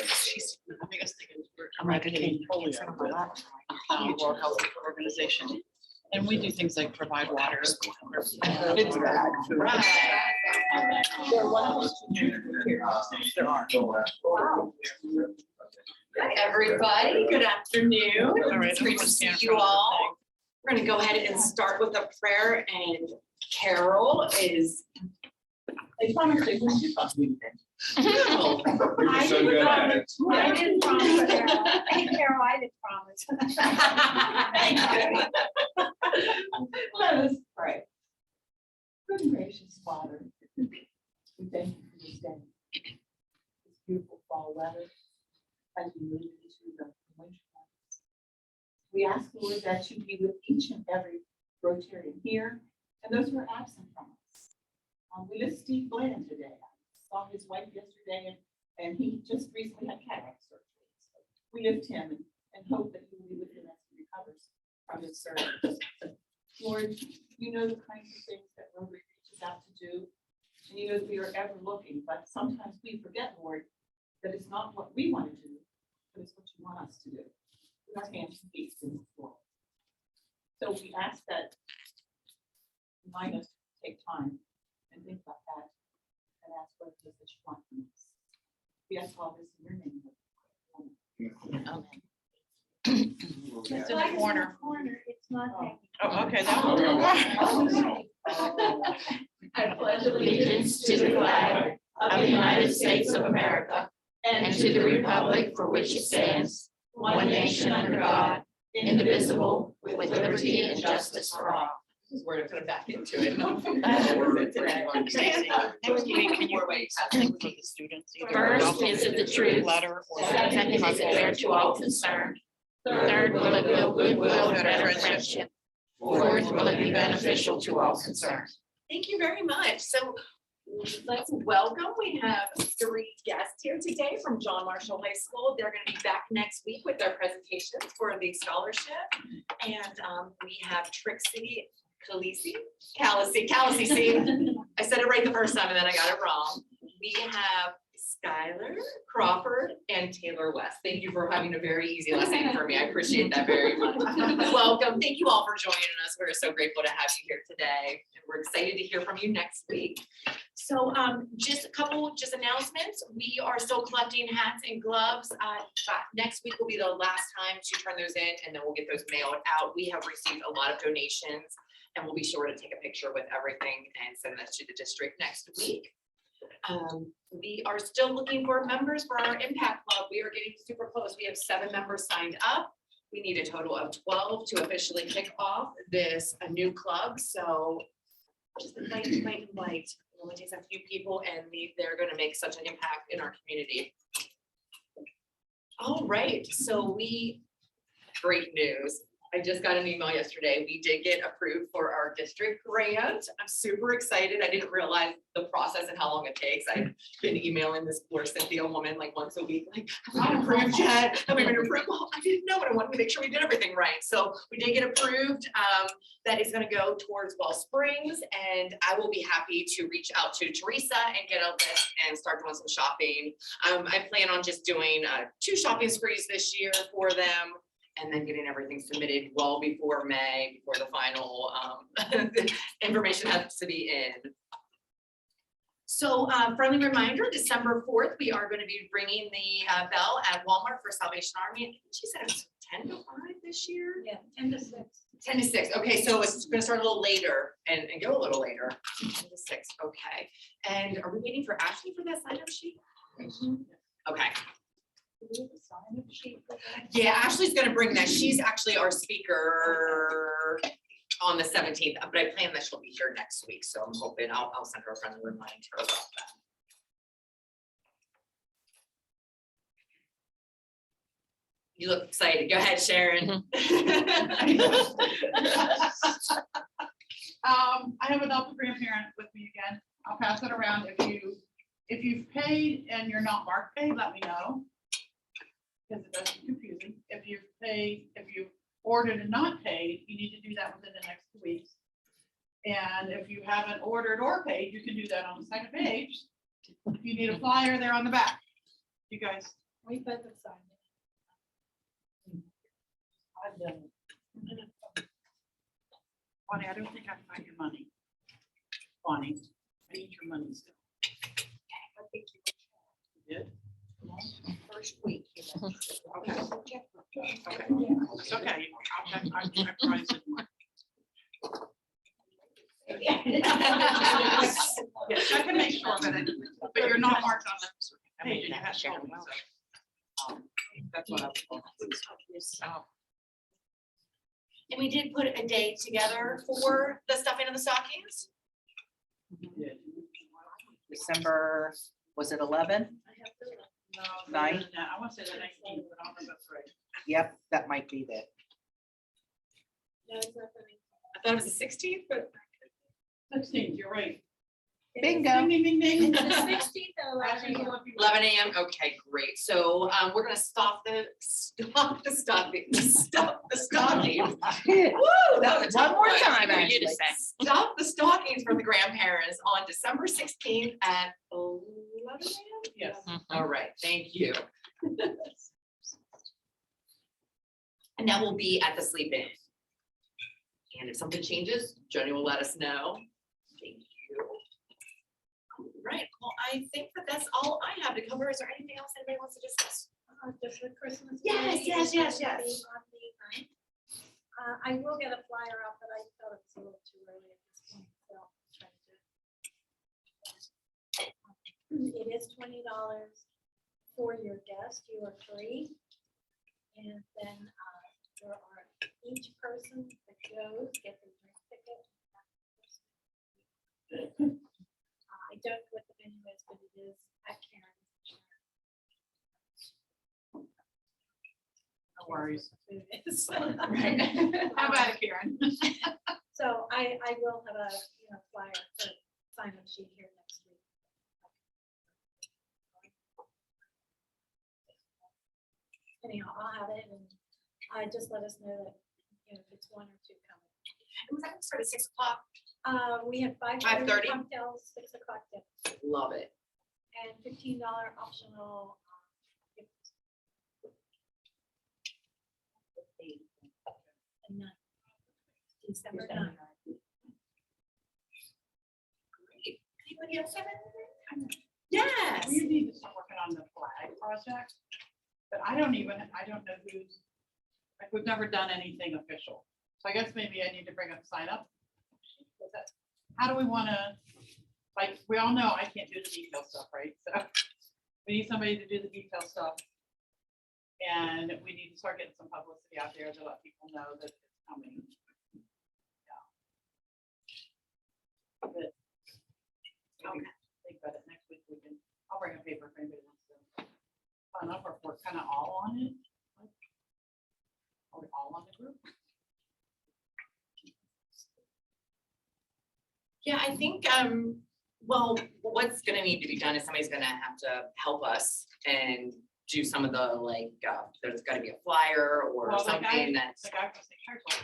She's the biggest thing is we're eradicating polio with World Health Organization. And we do things like provide water. It's bad. Right. There are. Hi, everybody. Good afternoon. All right, It's great to see you all. We're going to go ahead and start with a prayer, and Carol is. They promised they wouldn't do something. No. You're so good at it. I didn't promise, Carol. Hey, Carol, I didn't promise. Thank Let us pray. Good and gracious Father, we thank you for this day. This beautiful fall weather as we move into the winter months. We ask, Lord, that you be with each and every Rotarian here and those who are absent from us. We lift Steve Glenn today. I saw his wife yesterday and he just recently had cataract surgery. So we lift him and hope that you will be with him as he recovers from his surgery. Lord, you know the kinds of things that Rotary reaches out to do. And you know that we are ever looking, but sometimes we forget, Lord, that it's not what we want to do, but it's what you want us to do. With our hands and feet in this world. So we ask that you remind us to take time and think about that and ask what it is that you want from us. We ask all this in your name. Amen. It's in the corner. It's not. Oh, okay. I pledge allegiance to the flag of the United States of America and to the republic for which it stands, one nation under God, indivisible, with liberty and justice for all. We're going to put it back into it. First, is it the truth? Letter or. Second, is it fair to all concerned? Third, will it build goodwill and better friendship? Fourth, will it be beneficial to all concerned? Thank you very much. So let's welcome. We have 3 guests here today from John Marshall High School. They're going to be back next week with their presentations for the scholarship. And we have Trixie Calisi. I said it right the first time and then I got it wrong. We have Skylar Crawford and Taylor West. Thank you for having a very easy last name for me. I appreciate that very much. Welcome. Thank you all for joining us. We're so grateful to have you here today. And we're excited to hear from you next week. So just a couple announcements. We are still collecting hats and gloves. Next week will be the last time to turn those in, and then we'll get those mailed out. We have received a lot of donations, and we'll be sure to take a picture with everything and send that to the district next week. We are still looking for members for our Impact Club. We are getting super close. We have 7 members signed up. We need a total of 12 to officially kick off this new club. So just invite. It only takes a few people, and they're going to make such an impact in our community. All right, so great news. I just got an email yesterday. We did get approved for our district grant. I'm super excited. I didn't realize the process and how long it takes. I've been emailing this poor Cynthia woman like once a week, like, have we been approved yet? Have we been approved? Well, I didn't know, but I wanted to make sure we did everything right. So we did get approved. That is going to go towards Well Springs, and I will be happy to reach out to Teresa and get a list and start doing some shopping. I plan on just doing 2 shopping sprees this year for them, and then getting everything submitted well before May, before the final information has to be in. So friendly reminder, December 4th, we are going to be ringing the bell at Walmart for Salvation Army. I think she said it's 10 to 5 this year. Yeah, 10 to 6. 10 to 6. Okay, so it's going to start a little later and go a little later. 10 to 6. Okay. And are we waiting for Ashley for that sign-up sheet? Okay. Yeah, Ashley's going to bring that. She's actually our speaker on the 17th, but I plan that she'll be here next week. So I'm hoping I'll send her a friendly reminder about that. You look excited. Go ahead, Sharon. I have an adult grandparent with me again. I'll pass it around. If you've paid and you're not marked paid, let me know, because it does get confusing. If you've ordered and not paid, you need to do that within the next 2 weeks. And if you haven't ordered or paid, you can do that on the second page. If you need a flyer, they're on the back. You guys We both have signed it. I've done it. Bonnie, I don't think I got your money. Bonnie, I need your money still. I think You did? first week. Okay. Okay. It's okay. I'll check. I probably said mine. Yes, I can make sure that it, but you're not marked on the page and you have to. That's what I was. And we did put a day together for the stuffing of the stockings. December, was it 11? Nine. I want to say the 19th, but I don't know if that's right. Yep, that might be that. No, it's not for me. I thought it was the 16th, but 16th, you're right. Bingo. Ding, ding, ding, ding. It's the 16th or Actually, 11th. 11 a.m. Okay, great. So we're gonna stop the stocking. Woo, that was a tough One more one. time, For you to actually. say. Stop the stockings for the grandparents on December 16th at 11 a.m. Yes. All right, thank you. And that will be at the sleep in. And if something changes, Joni will let us know. Thank you. All right, well, I think that that's all I have to cover. Is there anything else anybody wants to discuss? Just the Christmas. Yes, party yes, is yes, gonna yes. be on the 9th. I will get a flyer out, but I thought it was a little too early at this point, so I'll try to do it. It is $20 for your guest, you are free. And then there are, each person that goes gets a drink ticket. I don't know what the venue is, but it is at Karen's. No worries. Food is. Right. How about it, Karen? So I will have a, flyer for sign-up sheet here next week. Anyhow, I'll have it and just let us know that, if it's one or two coming. Was that start at 6 o'clock? We have 5:30? cocktails, 6 o'clock dinner, Love it. and $15 optional. Gifts. And none. December 9th. Great. Anybody else have anything? Yes. We need to start working on the flag project, but I don't know who's, like, we've never done anything official. So I guess maybe I need to bring up sign up. How do we want to, like, we all know I can't do the detail stuff, right? So we need somebody to do the detail stuff. And we need to start getting some publicity out there to let people know that it's coming. Yeah. But maybe think about it next week. I'll bring a paper if anybody wants to sign up, or if we're kind of all on it. Like, are we all on the group? Yeah, I think, well, what's gonna need to be done is somebody's gonna have to help us and do some of the, like, there's gotta be a flyer or Well, the guy- something that's. The guy from St. Charles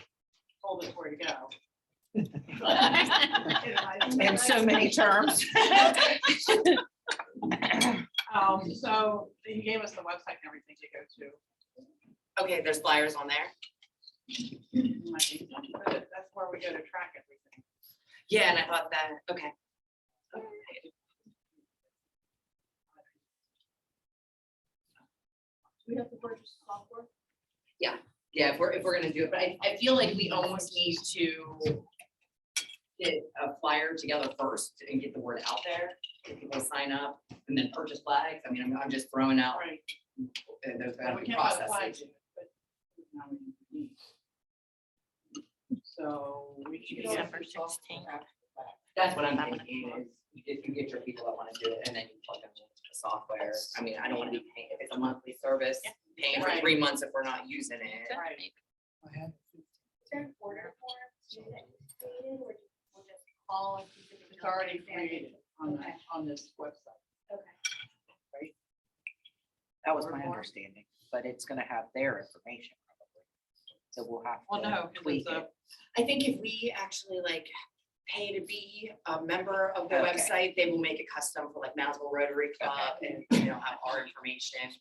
told us where to go. In so many terms. So he gave us the website and everything to go to. Okay, there's flyers on there. But that's where we go to track everything. Yeah, and I thought that, okay. We have to purchase software. Yeah, if we're gonna do it, but I feel like we almost need to get a flyer together first and get the word out there, get people to sign up and then purchase flags. I mean, I'm just throwing out, Right. there's But gotta we be can't buy the flags processes. yet, but now we need. So we should. December 16th. That's what I'm thinking is if you get your people that wanna do it and then you plug them into the software. I mean, I don't wanna be paying, if it's a monthly service, paying for Right. 3 months if we're not using it. Right. Is there an order form created, or we'll just call and keep it? It's already created on this website. Okay. That was my understanding, but it's gonna have their information probably. So we'll have Well, no, to 'cause tweak it's a- it. I think if we actually like pay to be a member of the Okay. website, they will make it custom for like Moundsville Rotary Club and have our information.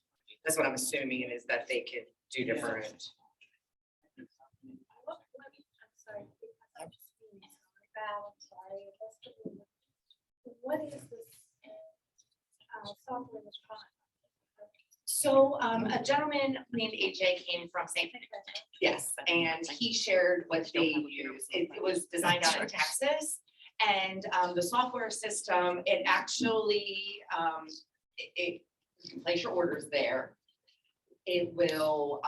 That's what I'm assuming is that they could do different. I'm sorry. I'm just being bad, I'm sorry. What is this software that's on? So a gentleman named AJ came from St. Yes, and he shared what they use. It was designed out in Texas. And the software system, it actually, you can place your orders there. It will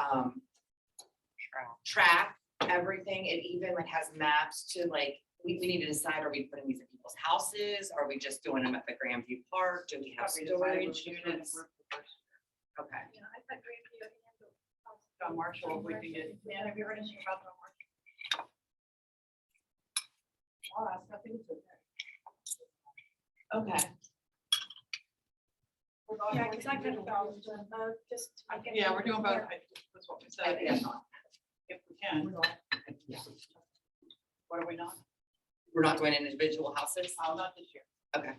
track everything. It even like has maps to like, we need to decide, are we putting these in people's houses? Are we just doing them at the Grandview Park? Do we have storage units? Okay. Yeah, I thought Grandview and John Marshall, we can get, man, have you heard anything about John Marshall? Oh, that's nothing to it. Okay. Yeah, because I could have just. Yeah, we're doing both. That's what we said. If we can. What are we not? We're not doing individual houses? Oh, not this year. Okay.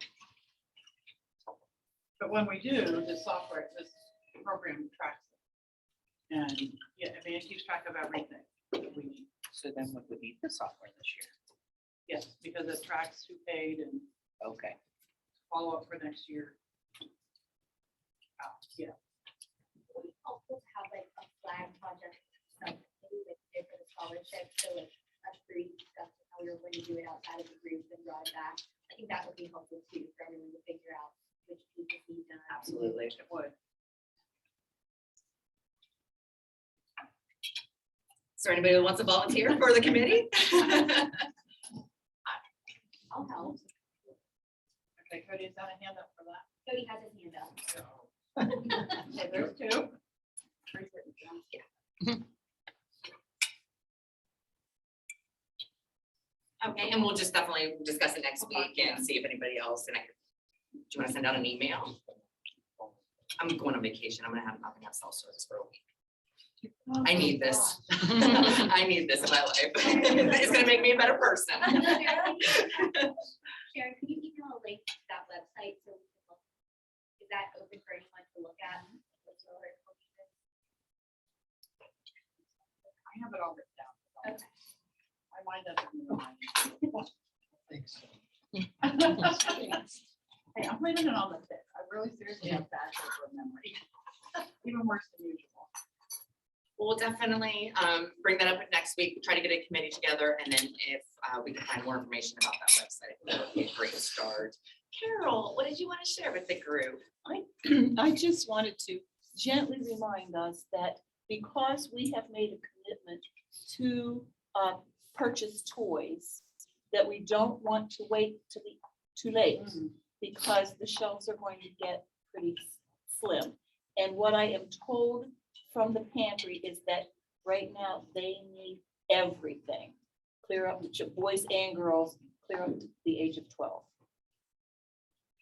But when we do, the software, this program tracks it. And yeah, I mean, it keeps track of everything that we need. So then we would need the software this year. Yes, because it tracks who paid and Okay. follow up for next year. Yeah. We also have like a flag project, like maybe with different scholarships, so like us three discussing how we were going to do it outside of the group and drive back. I think that would be helpful too, for everyone to figure out which pieces need done. Absolutely. It would. Is there anybody who wants to volunteer for the committee? I'll help. Okay, Cody, is that a hand up for that? Cody has his hand up. Okay, there's two. Okay, and we'll just definitely discuss it next week and see if anybody else, and do you want to send out an email? I'm going on vacation. I'm gonna have nothing have cell service for a week. I need this. I need this in my life. It's gonna make me a better person. Sharon, can you email a link to that website so we can look? Is that open for anyone to look at? I have it all written down. Okay. My mind doesn't. Hey, I'm blaming it on the tip. I really seriously have bad short memory. Even worse than usual. We'll definitely bring that up next week, try to get a committee together, and then if we can find more information about that website, I think that would be a great start. Carol, what did you want to share with the group? I just wanted to gently remind us that because we have made a commitment to purchase toys, that we don't want to wait to be too late, because the shelves are going to get pretty slim. And what I am told from the pantry is that right now they need everything, clear up to boys and girls, clear up to the age of 12.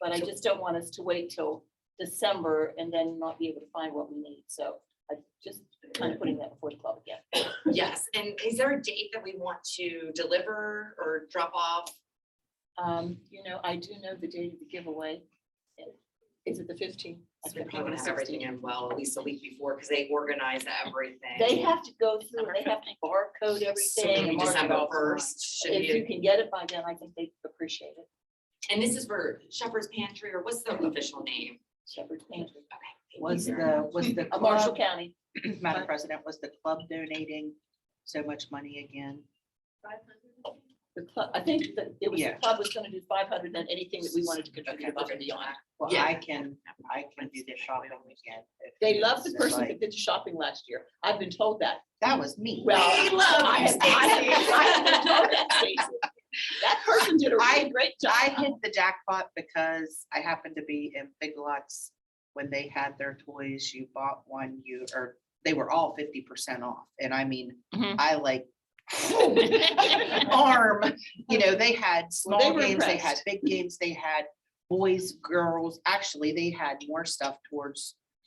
But I just don't want us to wait till December and then not be able to find what we need. So I just kind of putting that before the club again. Yes, and is there a date that we want to deliver or drop off? You know, I do know the date of the giveaway. Is it the 15th? So we probably want to have everything in well, at least a week before, because they organize everything. They have to go through, they have to barcode So everything. and maybe mark it December off. 1st should If you be, can get it by then, I think they appreciate it. and this is for Shepherd's Pantry, or what's the official name? Shepherd's Pantry. Okay. Was the Marshall club, County. Madam President, was the club donating so much money again? 500. The club, I think that it was, the Yeah. club was gonna do 500, and anything that we wanted to contribute above and beyond. Well, Yeah. I can do the shopping again. They loved the it's person like- that did the shopping last year. I've been told that. That was me. Well, We love I you, have been told that, Stacy. Stacy. That person did a really great job. I hit the jackpot because I happened to be in Big Lots when they had their toys. You bought one, or they were all 50% off. And I mean, Mhm. I like arm, you know, they had Well, they small were games, they had impressed. big games, they had boys, girls. Actually, they had more stuff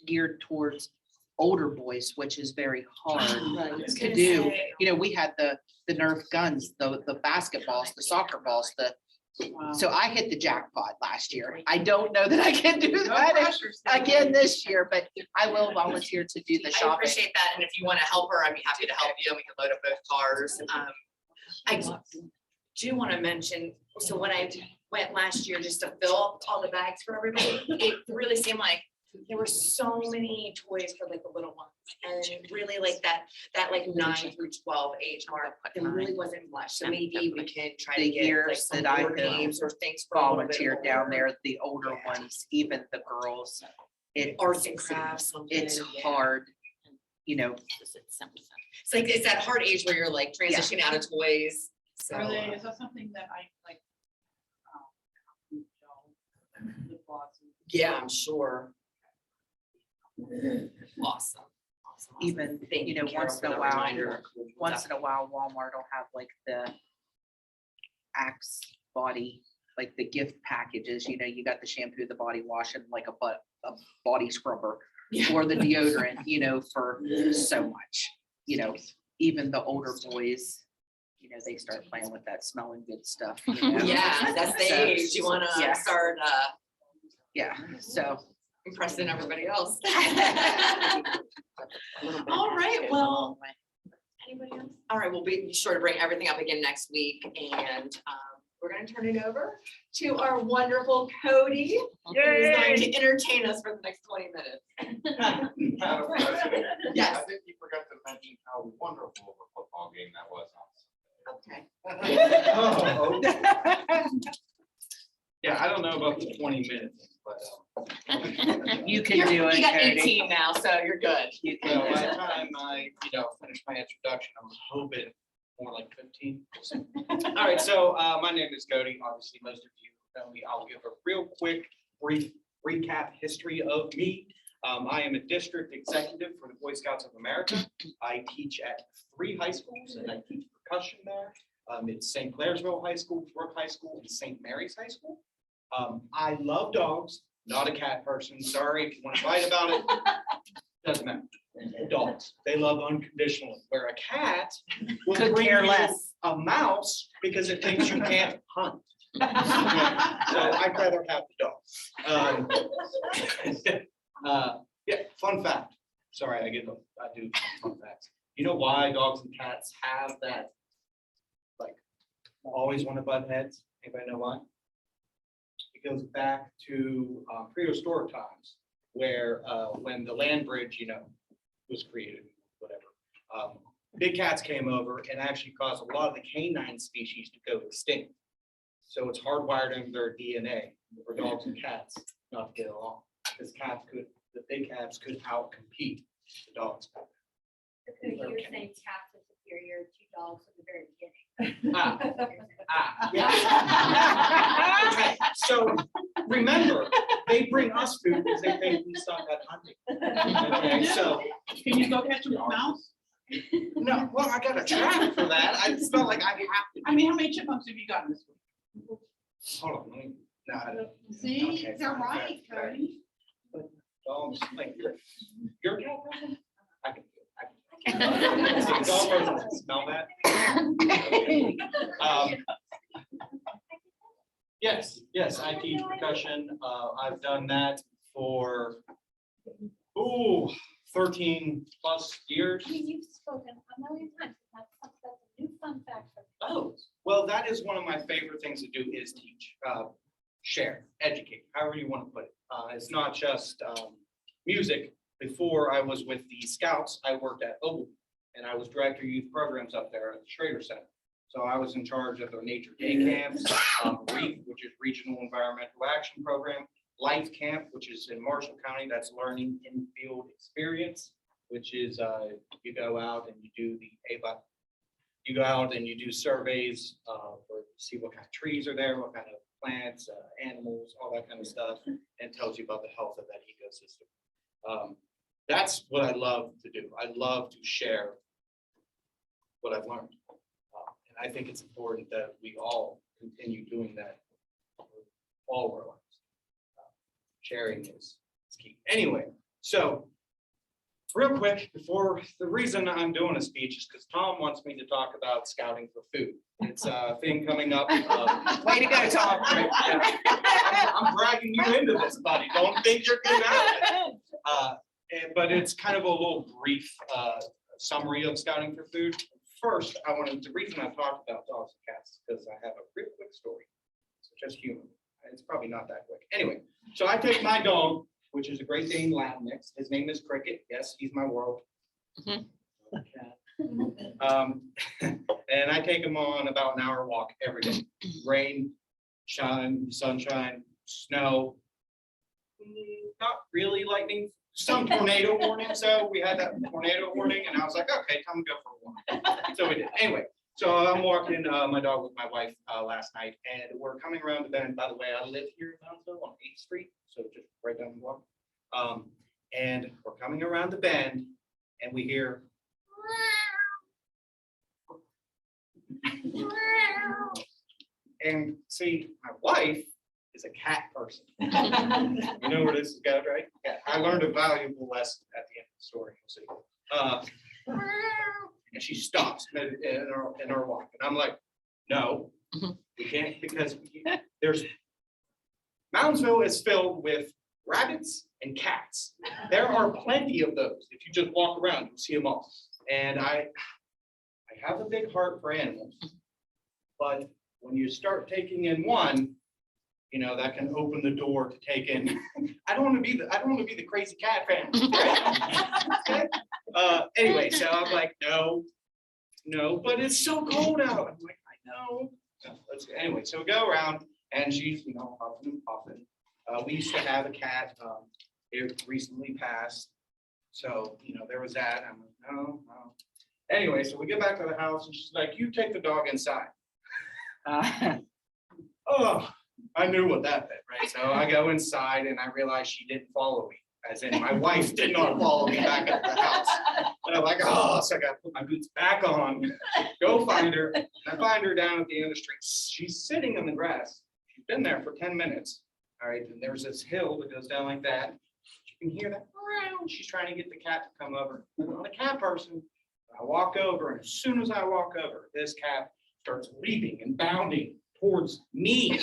geared towards older boys, which is very hard Right. to do. You know, we had the Nerf guns, the basketballs, the soccer balls, the Wow. So I hit the jackpot last year. I don't know that I can do No that pressure, Stephanie. again this year, but I will volunteer to do the I shopping. appreciate that, and if you want to help her, I'd be happy to help you, and we can load up both cars. I do want to mention, so when I went last year just to fill all the bags for everybody, it really seemed like there were so many toys for like the little ones, and really like that like 9 through 12 age mark, there really wasn't much, so maybe we can try to The get like years some that I board have games or things. for a little bit Volunteered down older. there, the older ones, even the girls, Arts and crafts. something, it's yeah. hard, you know, It's like, it's that hard age where you're like transitioning out of toys. So, Are they, is that something that I like? Lip gloss and- yeah, I'm sure. Awesome. Awesome. even, Thank you know, Carol, once for in a that while, reminder. once in a while Walmart will have like the Axe body, like the gift packages, you know, you got the shampoo, the body wash and like a body scrubber Yeah. or the deodorant, you know, for so much, you know, even the older boys, you know, they start playing with that smelling good stuff. you know. Yeah, that's the So, age you wanna yeah. start Yeah, so. impressing everybody else. All right, well, anybody else? All right, we'll be sure to bring everything up again next week, and we're gonna turn it over to our wonderful Cody, who is going to entertain us for the next 20 minutes. Madam President, Yes. I think you forgot to mention how wonderful of a football game that was. Okay. Oh, yeah, I don't know about the 20 minutes, but. You can do it, You got Cody. 18 now, so you're good. You Well, can by do the it. time I, finish my introduction, I'm hoping more like 15. All right, so my name is Cody. Obviously, most of you know me. I'll give a real quick, brief recap history of me. I am a district executive for the Boy Scouts of America. I teach at 3 high schools and I teach percussion there. It's St. Clairsville High School, Brook High School, and St. Mary's High School. I love dogs, not a cat person. Sorry if you want to fight about it. Doesn't matter. Dogs, they love unconditionally, where a cat will Could bring care you less. a mouse because it thinks you can't hunt. So I'd rather have the dog. Yeah, fun fact. Sorry, I do fun facts. You know why dogs and cats have that, like, always want to butt heads? Anybody know why? It goes back to prehistoric times where when the land bridge, was created, whatever. Big cats came over and actually caused a lot of the canine species to go extinct. So it's hardwired in their DNA for dogs and cats not to get along. Because the big cats could outcompete the dogs. So you were saying cats are superior to dogs from the very beginning. Yeah. Okay, so remember, they bring us food because they think we suck at hunting. Okay, so, Can you go catch a mouse? no, well, I got a trap for that. I just felt like I have to. I mean, how many chipmunks have you gotten this week? Hold on, let me, no, I don't. See, Okay, they're fine, right, fine. Cody. Dogs, like, you're a cat person? I can. Dog person can smell that. Yes, I teach percussion. I've done that for, 13 plus years. I mean, you've spoken a million times. That's a new fun fact for me. Oh, well, that is one of my favorite things to do is teach, share, educate, however you want to put it. It's not just music. Before I was with the Scouts, I worked at Ogle and I was director of youth programs up there at the Schrader Center. So I was in charge of their nature day camps, REAP, which is Regional Environmental Action Program, Life Camp, which is in Marshall County, that's Learning in Field Experience, which is you go out and you do the ABA. You go out and you do surveys for see what kind of trees are there, what kind of plants, animals, all that kind of stuff, and tells you about the health of that ecosystem. That's what I love to do. I love to share what I've learned. And I think it's important that we all continue doing that all of our lives. Sharing is key. Anyway, so real quick, before, the reason I'm doing a speech is because Tom wants me to talk about scouting for food. It's a thing coming up. Way to go, Tom. Right, yeah. I'm dragging you into this, buddy. Don't think you're getting out of it. But it's kind of a little brief summary of scouting for food. First, the reason I talked about dogs and cats is because I have a real quick story. It's just human. It's probably not that quick. Anyway, so I take my dog, which is a Great Dane Latin mix. His name is Cricket. Yes, he's my world. And I take him on about an hour walk every day. Rain, shine, sunshine, snow. Not really lightning, some tornado warning. So we had that tornado warning and I was like, okay, time to go for a walk. So we did. Anyway, so I'm walking my dog with my wife last night and we're coming around the bend. By the way, I live here in Brownsville on 8th Street. So just right down the block. And we're coming around the bend and we hear and see, my wife is a cat person. You know where this is going, right? Yeah, I learned a valuable lesson at the end of the story. You'll see. And she stops in our walk, and I'm like, no, we can't because there's Moundsville is filled with rabbits and cats. There are plenty of those. If you just walk around, you'll see them all. And I have a big heart for animals, but when you start taking in one, you know, that can open the door to take in. I don't want to be the crazy cat fan. Okay? Anyway, so I'm like, no, but it's so cold out. I'm like, I know. Anyway, so we go around and she's, you know, huffing and puffing. We used to have a cat. It recently passed. So, you know, there was that. I'm like, no. Anyway, so we get back to the house and she's like, you take the dog inside. Oh, I knew what that meant, right? So I go inside and I realize she didn't follow me, as in my wife did not follow me back up the house. And I'm like, oh, so I got to put my boots back on, go find her. And I find her down at the end of the street. She's sitting in the grass. She's been there for 10 minutes. All right, and there's this hill that goes down like that. You can hear that. She's trying to get the cat to come over. I'm not a cat person. I walk over, and as soon as I walk over, this cat starts leaping and bounding towards me.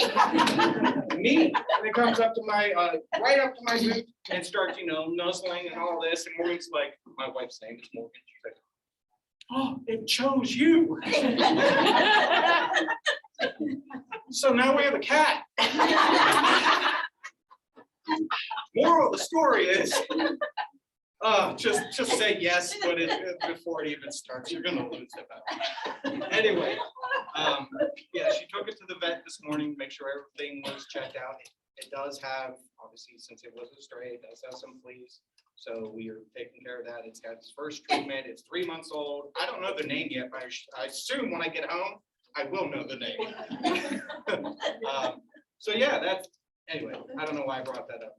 Me. And it comes up to my, right up to my boot and starts, you know, nuzzling and all this. And Morgan's like, my wife's name is Morgan. She's like, oh, it chose you. So now we have a cat. Moral of the story is, just say yes, but before it even starts, you're gonna lose it. Anyway, yeah, she took it to the vet this morning to make sure everything was checked out. It does have, obviously, since it was a stray, it does have some fleas. So we are taking care of that. It's got its first treatment. It's 3 months old. I don't know the name yet, but I assume when I get home, I will know the name. So yeah, that's, anyway, I don't know why I brought that up.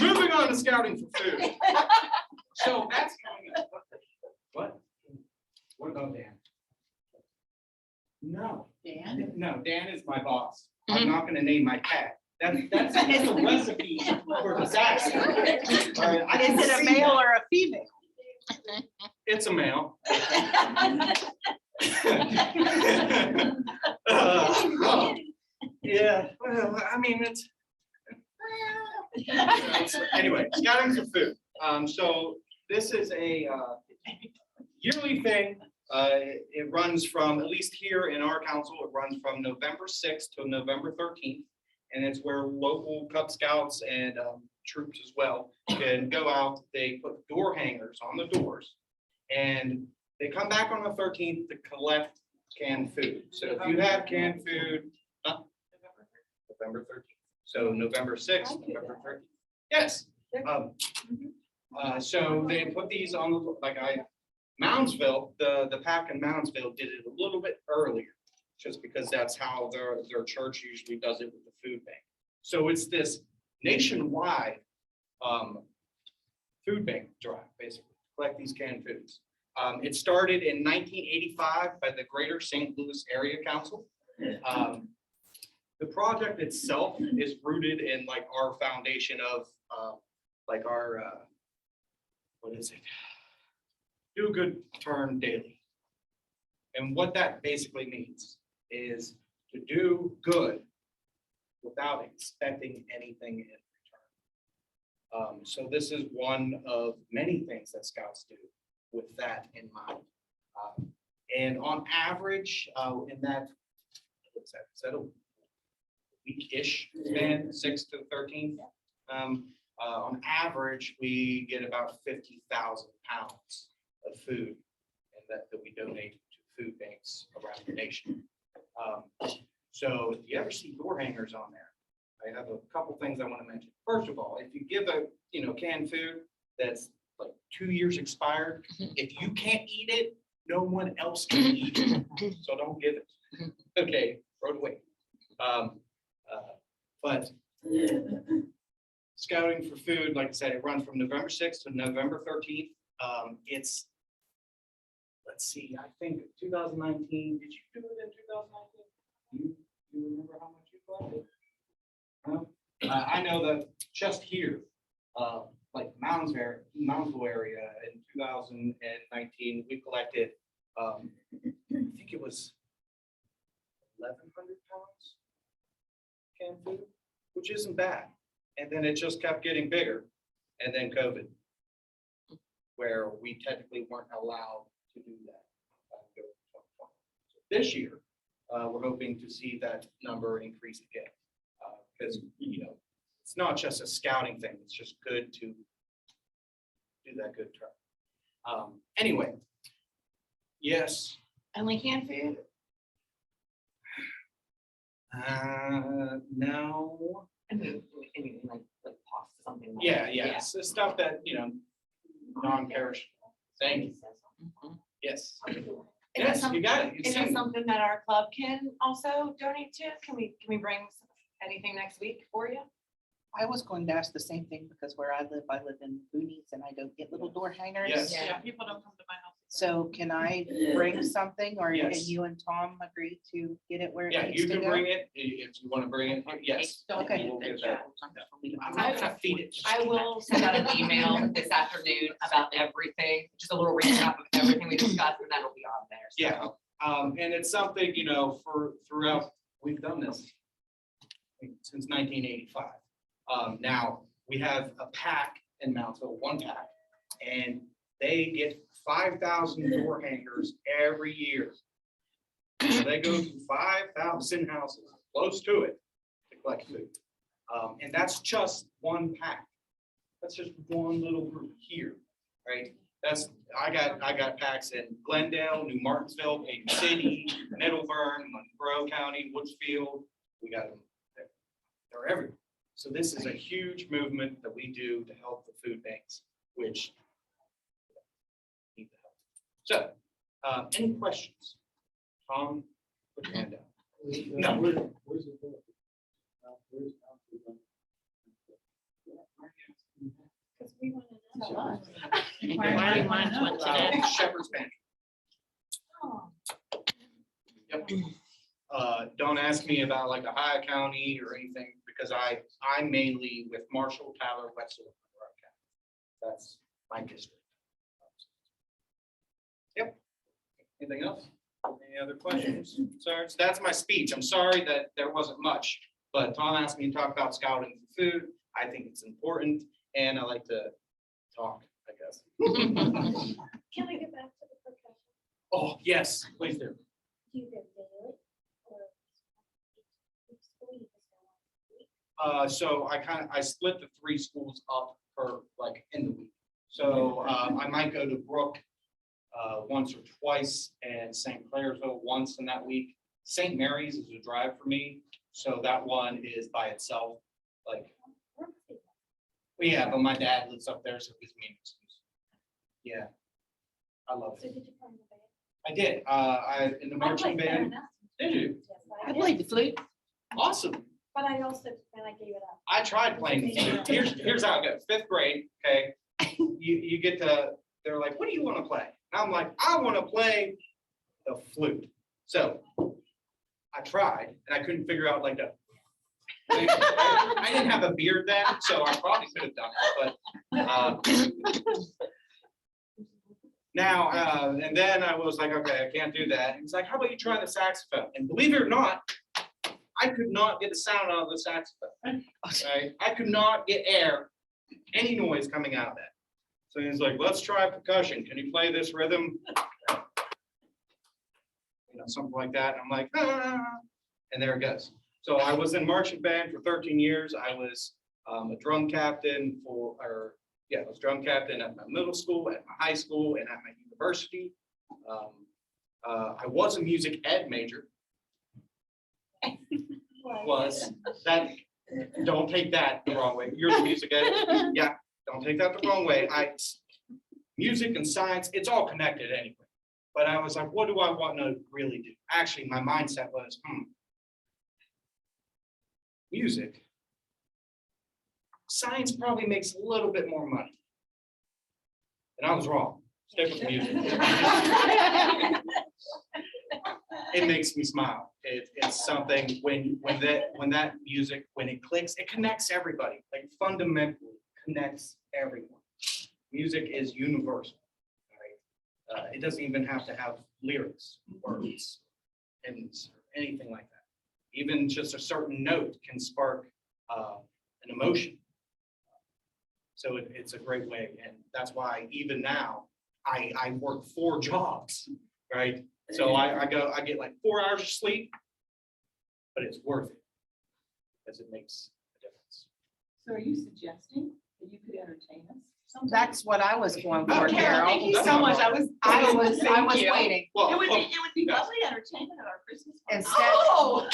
Moving on to scouting for food. So that's coming up. What? What about Dan? No. Dan? No, Dan is my boss. I'm not gonna name my cat. That's a recipe for disaster. All right, I can Is it a see male that. or a female? It's a male. Yeah, well, I mean, it's anyway, scouting for food. So this is a yearly thing. It runs from, at least here in our council, it runs from November 6th to November 13th. And it's where local Cub Scouts and troops as well can go out. They put door hangers on the doors and they come back on the 13th to collect canned food. So if you have canned food, November 13th. So November 6th, November 13th. Yes. So they put these on the, Moundsville, the pack in Moundsville did it a little bit earlier, just because that's how their church usually does it with the food bank. So it's this nationwide food bank drive, basically, collect these canned foods. It started in 1985 by the Greater St. Louis Area Council. The project itself is rooted in our foundation of our what is it? Do a good turn daily. And what that basically means is to do good without expecting anything in return. So this is one of many things that Scouts do with that in mind. And on average, in that, what's that, is that a week-ish span, 6 to 13? On average, we get about 50,000 pounds of food and that we donate to food banks around the nation. So if you ever see door hangers on there, I have a couple things I want to mention. First of all, if you give a canned food that's like 2 years expired, if you can't eat it, no one else can eat it. So don't give it. Okay, throw it away. But scouting for food, like I said, it runs from November 6th to November 13th. It's, let's see, I think 2019, did you do it in 2019? You remember how much you collected? No? I know that just here, like Moundsville area in 2019, we collected, I think it was 1,100 pounds canned food, which isn't bad. And then it just kept getting bigger. And then COVID, where we technically weren't allowed to do that. So this year, we're hoping to see that number increase again. Because, it's not just a scouting thing. It's just good to do that good turn. Anyway, yes. Only canned food? No. Anything like pasta, something. like Yeah, that. yeah. It's the stuff that, non-perishable. Thank you. Yes. Yes, you got it. You've Is seen it it. something that our club can also donate to? Can we bring anything next week for you? I was going to ask the same thing because where I live in Boonies and I don't get little door hangers. Yes. Yeah, people don't come to my house. So can I bring something or can Yes. you and Tom agree to get it where it Yeah, needs you to can go? bring it if you want to bring it. Yes. Okay. We'll get that. I'm not gonna feed it. I will Send out an email this afternoon about everything, just a little recap of everything we discussed, and that'll be on there. So. Yeah, and it's something, throughout, we've done this since 1985. Now, we have a pack in Moundsville, one pack, and they get 5,000 door hangers every year. So they go to 5,000 houses, close to it, to collect food. And that's just one pack. That's just one little group here, right? I got packs in Glendale, New Martinsville, Payne City, Middleburn, Monroe County, Woodsfield. We got them. They're everywhere. So this is a huge movement that we do to help the food banks, which need the help. So, any questions? Tom, put your hand down. No. Where's it? Where's Because we want to know. Inquiring minds want to know. Shepherd's Pantry. Oh, Yep. Don't ask me about like Ohio County or anything because I'm mainly with Marshall, Tyler, Wetzel, and Monroe County. That's my district. Yep. Anything else? Any other questions, concerns? That's my speech. I'm sorry that there wasn't much, but Tom asked me to talk about scouting for food. I think it's important and I like to talk, I guess. can we get back to the percussion? Oh, yes, please do. Do you go daily or each school you just go once a week? So I split the 3 schools up per in the week. So I might go to Brook once or twice and St. Clairsville once in that week. St. Mary's is a drive for me. So that one is by itself. Yeah, but my dad lives up there, so it gives me an excuse. Yeah. I love So it. did you play in the band? I did. I in the marching played band. clarinet. Did you? Yes, I did. played the flute. Awesome. But I also, then I gave it up. I tried playing the flute. Here's how it goes. 5th grade, okay. You get to, they're like, what do you want to play? And I'm like, I want to play the flute. So I tried and I couldn't figure out I didn't have a beard then, so I probably could have done it, but Now, and then I was like, okay, I can't do that. He's like, how about you try the saxophone? And believe it or not, I could not get the sound out of the saxophone. Right? I could not get air, any noise coming out of that. So he's like, let's try percussion. Can you play this rhythm? You know, something like that. And I'm like, ah, and there it goes. So I was in marching band for 13 years. I was a drum captain I was drum captain at my middle school, at my high school, and at my university. I was a music ed major. Don't take that the wrong way. You're the music ed. Yeah, don't take that the wrong way. Music and science, it's all connected anyway. But I was like, what do I want to really do? Actually, my mindset was, music. Science probably makes a little bit more money. And I was wrong. Stick with music. It makes me smile. It's something when that music, when it clicks, it connects everybody. Like fundamentally connects everyone. Music is universal. Right? It doesn't even have to have lyrics, words, and anything like that. Even just a certain note can spark an emotion. So it's a great way, and that's why even now I work 4 jobs, right? So I get like 4 hours of sleep, but it's worth it because it makes a difference. So are you suggesting that you could entertain us? That's what I was going for, Okay. Carol. Thank you so much. I was waiting. Well, It would be lovely entertainment at our Christmas party. Instead, Oh.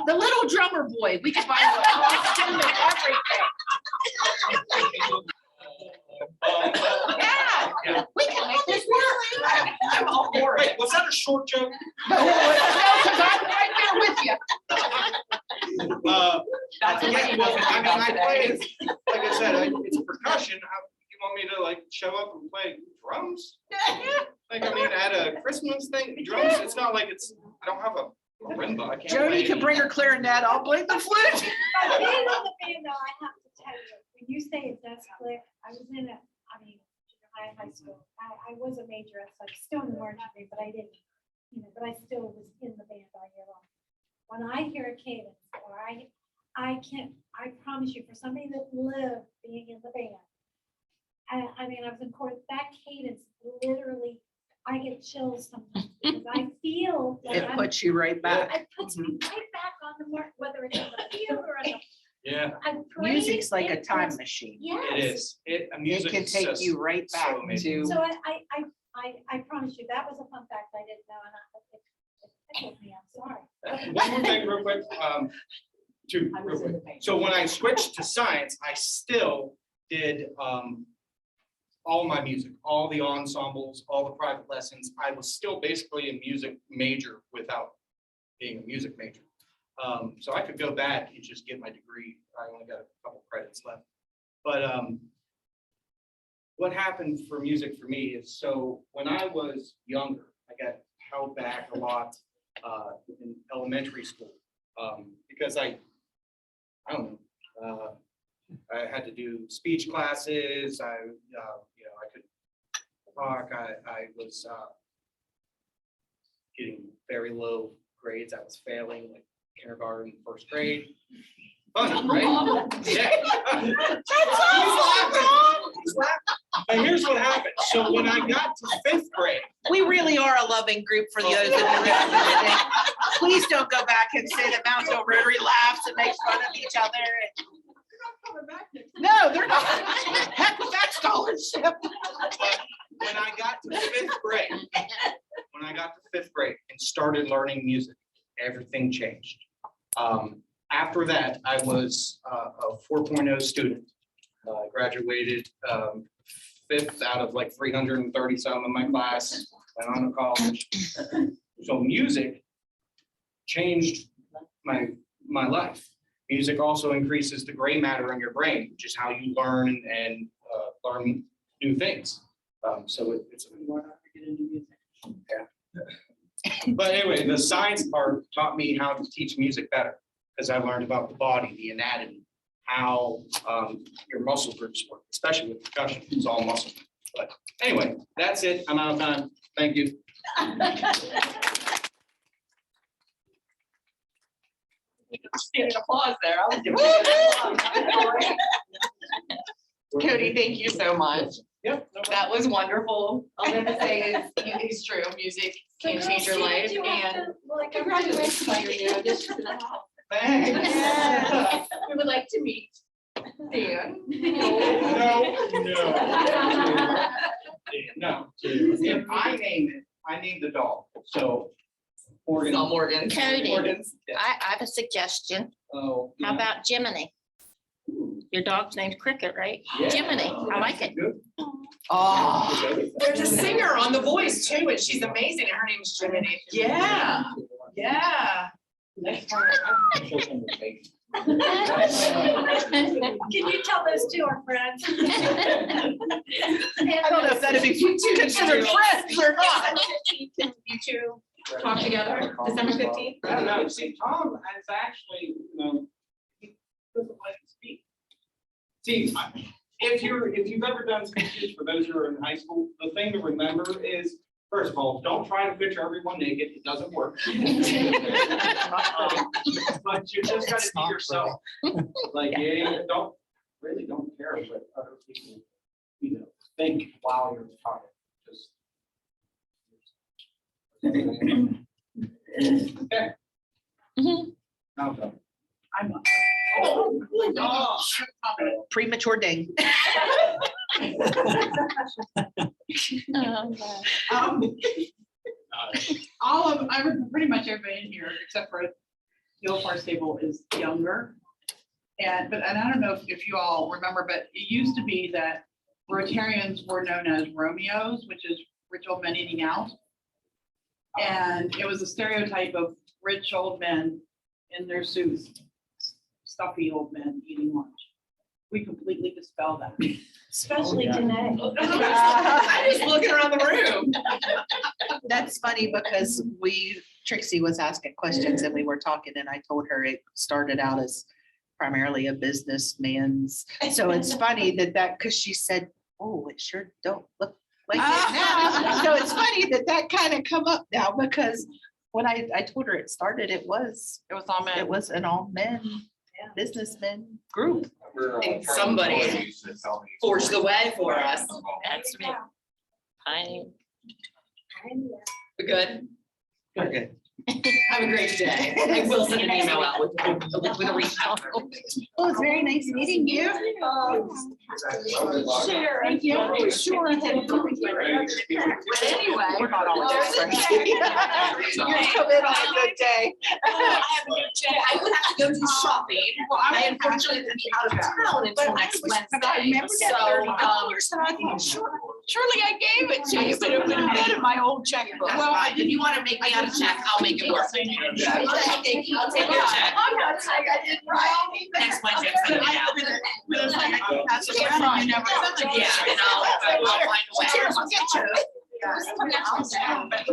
the little drummer boy, we could buy him a costume and everything. Yeah, we can make this work. I'm all for it. Wait, was that a short joke? No, because I'm right there with you. That's what Yeah, he well, doesn't I mean, about I today. play, like I said, it's percussion. You want me to like show up and play drums? Like, I mean, at a Christmas thing, drums, it's not like I don't have a marimba. I can't Jody play can bring her clarinet, I'll play the flute. Being in the band, though, I have to tell you, when you say it does click, I was in junior high school. I was a major, so I'm still in the marching band, but I didn't, but I still was in the band all year long. When I hear a cadence, or I promise you, for somebody that lived being in the band, I was in chorus, that cadence literally, I get chills sometimes because I feel like It puts you right back. it puts me right back on the mark, whether it's in the field or in the. Yeah, Music's like a time machine. Yes. it is. It Music can is take just you right so back amazing. to, So I promise you, that was a fun fact I didn't know, and it tickled me, I'm sorry. One more thing real quick, two, I real was in quick. the band. So when I switched to science, I still did all my music, all the ensembles, all the private lessons. I was still basically a music major without being a music major. So I could go back and just get my degree. I only got a couple credits left. But what happened for music for me is, so when I was younger, I got held back a lot in elementary school because I don't know, I had to do speech classes. I could talk. I was getting very low grades. I was failing like kindergarten, first grade. Fun, right? Yeah. But here's what happened. So when I got to 5th grade, we really are a loving group for those of you listening. Please don't go back and say that Mount Hill Rotary laughs and makes fun of each other. No, they're not. Heck with that scholarship. when I got to 5th grade and started learning music, everything changed. After that, I was a 4.0 student. I graduated 5th out of like 330 some in my class, went on to college. So music changed my life. Music also increases the gray matter in your brain, which is how you learn and learn new things. So it's yeah. But anyway, the science part taught me how to teach music better because I learned about the body, the anatomy, how your muscle groups work, especially with percussion. It's all muscle. But Anyway, that's it. I'm out of time. Thank you. Standing applause there. I was giving you applause. Cody, thank you so much. Yep. That was wonderful. All I have to say is, it's true, music can change your life, and Congratulations on your new addition to the house. Thanks. we would like to meet Dan. No. If I name it, I need the dog, so. Morgan. All Morgan. Cody. Morgan's. I have a suggestion. Oh. How about Jiminy? Your dog's name's Cricket, right? Yeah. Jiminy, I like it. Good. Oh, there's a singer on The Voice too, and she's amazing, and her name's Jiminy. Yeah, yeah. Next time. I'll show some of the face. Can you tell those two are friends? I don't know if that'd be considered friends or not. You two talk together, December 15th? I don't know, see, Tom is actually, he doesn't like to speak. See, if you've ever done speeches, for those who are in high school, the thing to remember is, first of all, don't try to picture everyone naked, it doesn't work. But you just gotta be yourself. Like, yeah, don't care what other people, think while you're talking, just. Okay. Now go. I'm. Oh, good dog. Premature ding. Pretty much everybody in here, except for the old Farm Stable is younger. And I don't know if you all remember, but it used to be that Rotarians were known as Romeos, which is rich old men eating out. And it was a stereotype of rich old men in their suits, stuffy old men eating lunch. We completely dispel that. Especially Danae. I'm just looking around the room. That's funny because Trixie was asking questions and we were talking and I told her it started out as primarily a businessman's. So it's funny that, because she said, oh, it sure don't look like it now. So it's funny that kind of come up now because when I told her it started, it was all men. It was an all men businessmen group. And somebody forged the way for us. That's me. We good? We're good. Have a great day. I will send an email out with a recap. Well, it's very nice meeting you. Sure. Thank you. Sure. Anyway. We're not all there's a expressed. check. You're coming on a good day. I have a new check. I would have to go do shopping. Well, I unfortunately will be out of town until next Wednesday. So, Surely I gave it to you, but it would have been in my old checkbook. that's fine. If you want to make me out a check, I'll make it work. I'll take your check. I'm not saying I did right. Next Wednesday, I'm sending it out. That's a friend, you never. Yeah, and I'll find a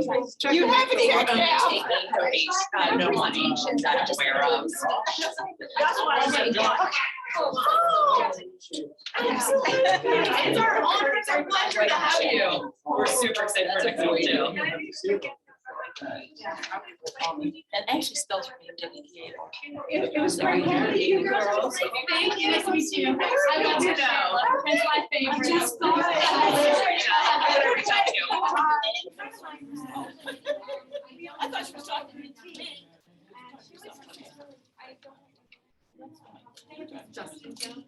way. You have it here We're gonna now. take no money that I'm aware of. That's why I said, yeah. Oh, absolutely. It's our honor, it's our pleasure to have you. We're super excited for next week too. And actually spells her name W-E-A. It was great having you girls. Thank you, nice to meet you. I want to know. It's my favorite. I just thought I'm gonna reach out to you. I thought she was talking to me. Justin Jones.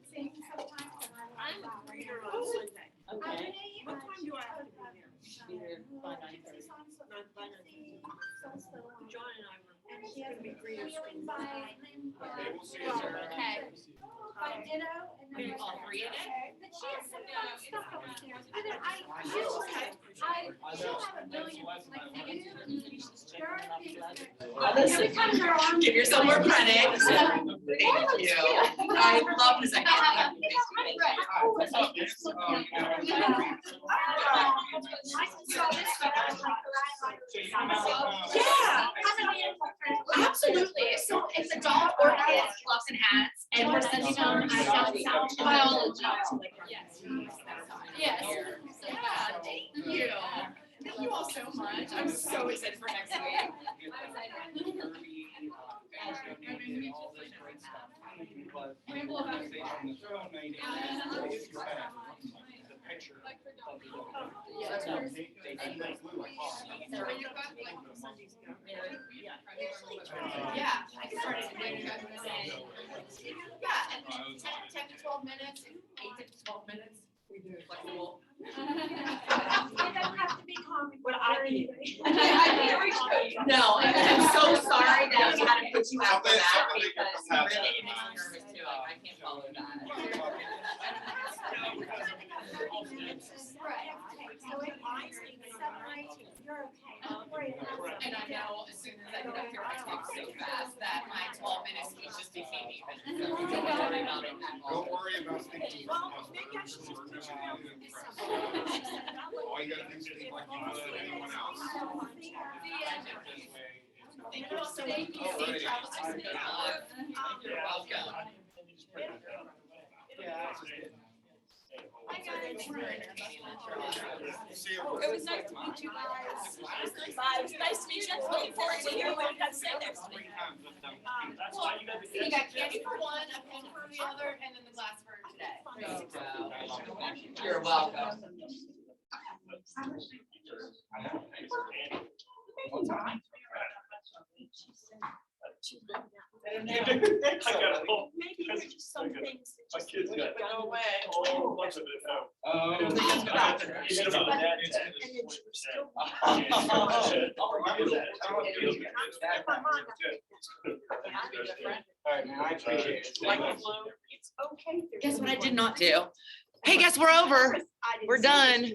Okay. What time do I have to be Here, by 9:30. John and I were. And she has to be free of school. Okay, we'll see you there. Okay. By ditto. And then. All three in it? But she has some fun stuff upstairs. And then I she'll have a million, every time they're on. Give yourself more credit. Thank you. I love this idea. Yeah, absolutely. So it's a dog orchid, gloves and hats, and we're sending them biology. Yes. Yes. Yeah, Yeah, I can start it. Yeah, and 10 to 12 minutes, 8 to 12 minutes. We do flexible. It doesn't have to be common. What I need. No, I'm so sorry that we had to put you out for that Something- because something really happened. makes me nervous too. I can't follow that. Right, okay, so if I separate you, you're okay. Don't worry about it. And I know as soon as I get up here, I talk so fast that my 12 minutes was just became even. So don't worry about it at all. Don't worry about thinking. Well, maybe I should just put you down for this. All you gotta do is think like you would anyone else. Thank you so much. Safe travels to Scotland. You're welcome. Hi, guys. See you. It was nice to meet you guys. Bye, it was nice to meet you. Looking forward to hearing what you have to say next week. So you got candy for one, a pen for the other, and then the glass for today. You're welcome. Maybe there's just some things that My just kids got No way. a whole bunch of it now. I don't think it's about to- You hit them on that, it's- and then she was still. All right, man, I appreciate it. Like the flu? It's okay. Guess what I did not do? Hey, guess we're over. We're done.